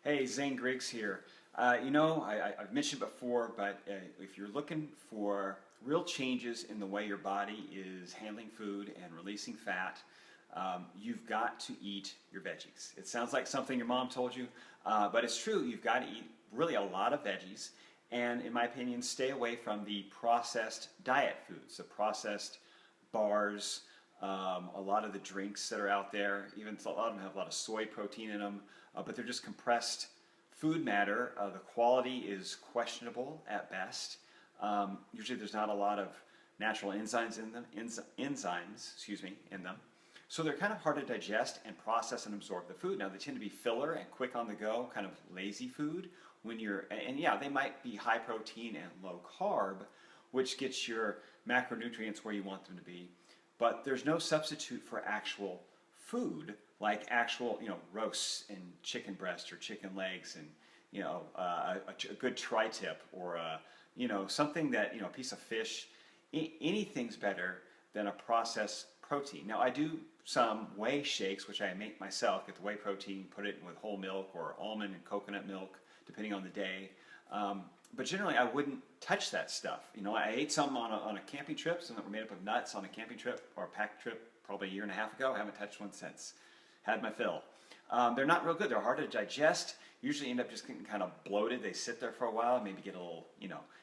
Hey, Zane Griggs here. I've mentioned before, but if you're looking for real changes in the way your body is handling food and releasing fat, you've got to eat your veggies. It sounds like something your mom told you, but it's true. You've got to eat really a lot of veggies, and in my opinion, stay away from the processed diet foods, the processed bars, a lot of the drinks that are out there. Even a lot of them have a lot of soy protein in them, but they're just compressed food matter. The quality is questionable at best. Usually there's not a lot of natural enzymes in them, in them. So they're kind of hard to digest and process and absorb the food. Now they tend to be filler and quick on the go, kind of lazy food and yeah, they might be high protein and low carb, which gets your macronutrients where you want them to be. But there's no substitute for actual food, like actual, roasts and chicken breast or chicken legs and, a good tri-tip or, something that, a piece of fish. Anything's better than a processed protein. Now, I do some whey shakes, which I make myself, get the whey protein, put it with whole milk or almond and coconut milk, depending on the day. But generally, I wouldn't touch that stuff. I ate some on a camping trip, some that were made up of nuts on a camping trip or a pack trip probably a year and a half ago. I haven't touched one since. Had my fill. They're not real good. They're hard to digest. Usually end up just getting kind of bloated. They sit there for a while, maybe get a little,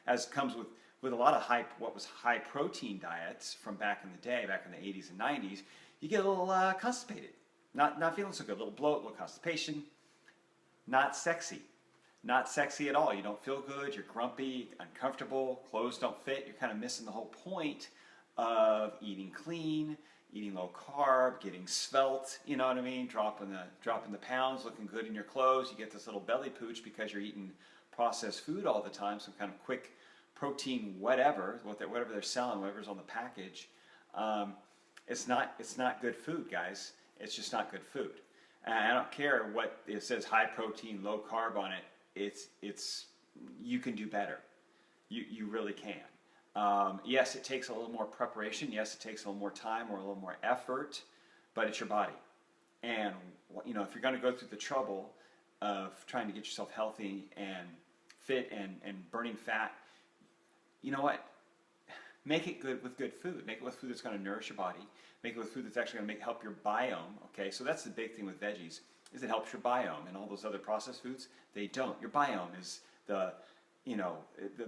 as comes with a lot of what was high protein diets from back in the day, back in the 80s and 90s, you get a little constipated. Not feeling so good. A little bloat, a little constipation. Not sexy. Not sexy at all. You don't feel good, you're grumpy, uncomfortable, clothes don't fit. You're kind of missing the whole point of eating clean, eating low carb, getting svelte, you know what I mean? Dropping the pounds, looking good in your clothes. You get this little belly pooch because you're eating processed food all the time, some kind of quick protein whatever they're selling, whatever's on the package. It's not good food, guys. It's just not good food. And I don't care what it says, high protein, low carb on it. You can do better. You really can. Yes, it takes a little more preparation. Yes, it takes a little more time or a little more effort, but it's your body. And if you're going to go through the trouble of trying to get yourself healthy and fit and burning fat, you know what? Make it good with good food. Make it with food that's going to nourish your body. Make it with food that's actually going to help your biome. Okay, so that's the big thing with veggies. Is it helps your biome, and all those other processed foods, they don't. Your biome is the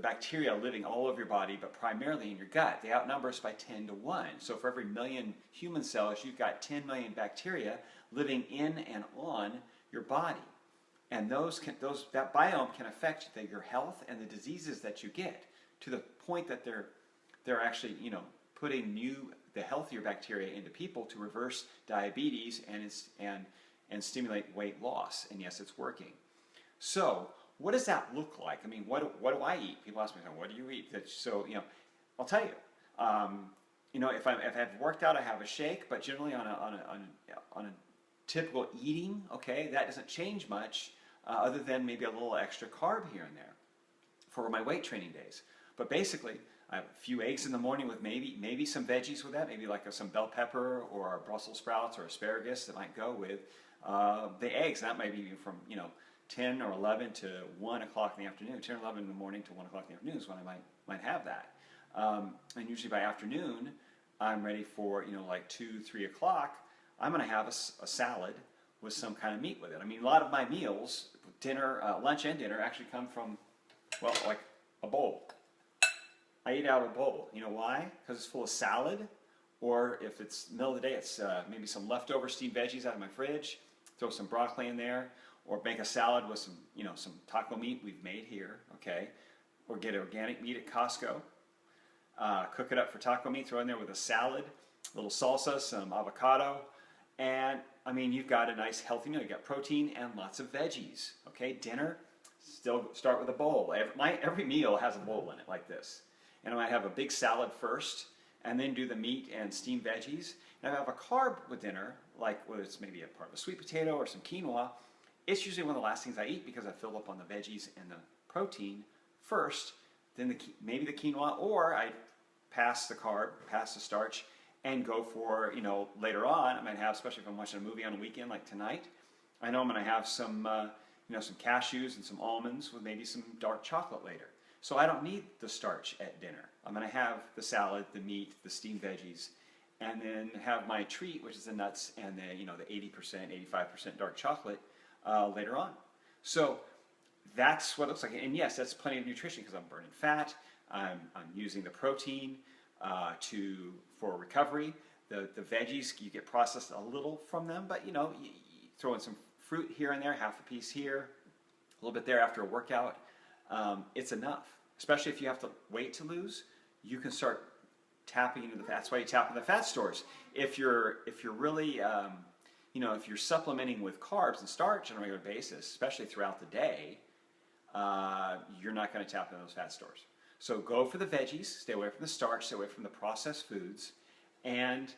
bacteria living all over your body, but primarily in your gut. They outnumber us by 10 to 1. So for every million human cells, you've got 10 million bacteria living in and on your body. And that biome can affect your health and the diseases that you get, to the point that they're actually, putting the healthier bacteria into people to reverse diabetes and stimulate weight loss. And yes, it's working. So what does that look like? I mean, what do I eat? People ask me, what do you eat? So, I'll tell you. If I've worked out, I have a shake, but generally on a typical eating, okay, that doesn't change much, other than maybe a little extra carb here and there for my weight training days. But basically, I have a few eggs in the morning with maybe some veggies with that, maybe like some bell pepper or Brussels sprouts or asparagus that might go with the eggs. That might be from 10 or 11 to 1 o'clock in the afternoon. 10 or 11 in the morning to 1 o'clock in the afternoon is when I might have that. And usually by afternoon, I'm ready for like 2, 3 o'clock. I'm going to have a salad with some kind of meat with it. I mean, a lot of my meals, lunch and dinner, actually come from like a bowl. I eat out of a bowl. You know why? Because it's full of salad, or if it's middle of the day, it's maybe some leftover steamed veggies out of my fridge. Throw some broccoli in there, or make a salad with some taco meat we've made here, okay? Or get organic meat at Costco. Cook it up for taco meat. Throw in there with a salad, a little salsa, some avocado, and I mean you've got a nice healthy meal. You got protein and lots of veggies. Okay, dinner. Still start with a bowl. Every meal has a bowl in it like this. And I might have a big salad first, and then do the meat and steamed veggies. And if I have a carb with dinner, like whether it's maybe a part of a sweet potato or some quinoa, it's usually one of the last things I eat because I fill up on the veggies and the protein first, then maybe the quinoa, or I pass the carb, pass the starch, and go for, later on, I might have, especially if I'm watching a movie on a weekend like tonight, I know I'm going to have some, some cashews and some almonds with maybe some dark chocolate later. So I don't need the starch at dinner. I'm going to have the salad, the meat, the steamed veggies, and then have my treat, which is the nuts and the 80%, 85% dark chocolate later on. So that's what it looks like. And yes, that's plenty of nutrition because I'm burning fat. I'm using the protein for recovery. The veggies, you get processed a little from them, but you throw in some fruit here and there, half a piece here, a little bit there after a workout. It's enough. Especially if you have to weight to lose, you can start tapping into the fat. That's why you tap into the fat stores. If you're really if you're supplementing with carbs and starch on a regular basis, especially throughout the day, you're not going to tap into those fat stores. So go for the veggies, stay away from the starch, stay away from the processed foods, and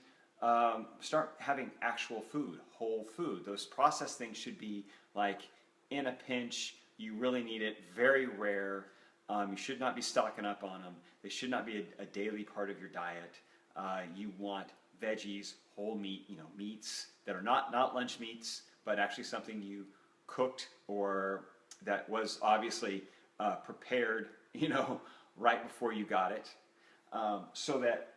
start having actual food, whole food. Those processed things should be like in a pinch. You really need it, very rare. You should not be stocking up on them. They should not be a daily part of your diet. You want veggies, whole meat, meats that are not lunch meats, but actually something you cooked or that was obviously prepared, right before you got it, so that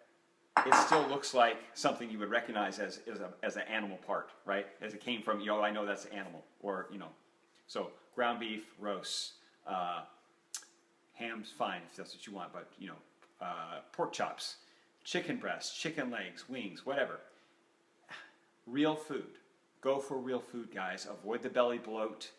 it still looks like something you would recognize as an animal part, right? As it came from, I know that's an animal, or so ground beef, roasts, ham's fine if that's what you want, but pork chops, chicken breasts, chicken legs, wings, whatever. Real food. Go for real food, guys. Avoid the belly bloat.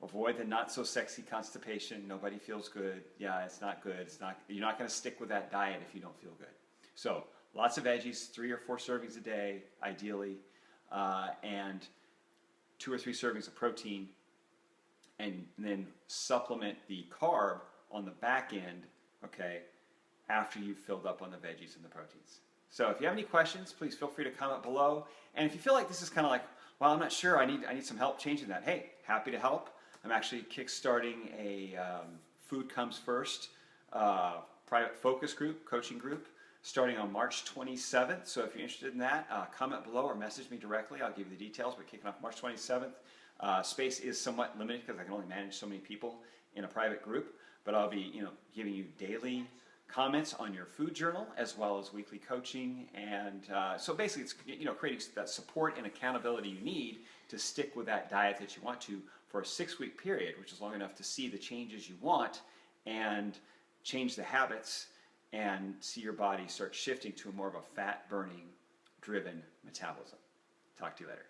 Avoid the not so sexy constipation. Nobody feels good. Yeah, it's not good. You're not going to stick with that diet if you don't feel good. So lots of veggies, 3 or 4 servings a day, ideally, and 2 or 3 servings of protein, and then supplement the carb on the back end, okay, after you've filled up on the veggies and the proteins. So if you have any questions, please feel free to comment below. And if you feel like this is kind of like, well, I'm not sure, I need some help changing that, hey, happy to help. I'm actually kickstarting a Food Comes First private focus group, coaching group, starting on March 27th. So if you're interested in that, comment below or message me directly. I'll give you the details. We're kicking off March 27th. Space is somewhat limited because I can only manage so many people in a private group, but I'll be giving you daily comments on your food journal as well as weekly coaching, and so basically it's creating that support and accountability you need to stick with that diet that you want to for a 6-week period, which is long enough to see the changes you want and change the habits and see your body start shifting to more of a fat burning driven metabolism. Talk to you later.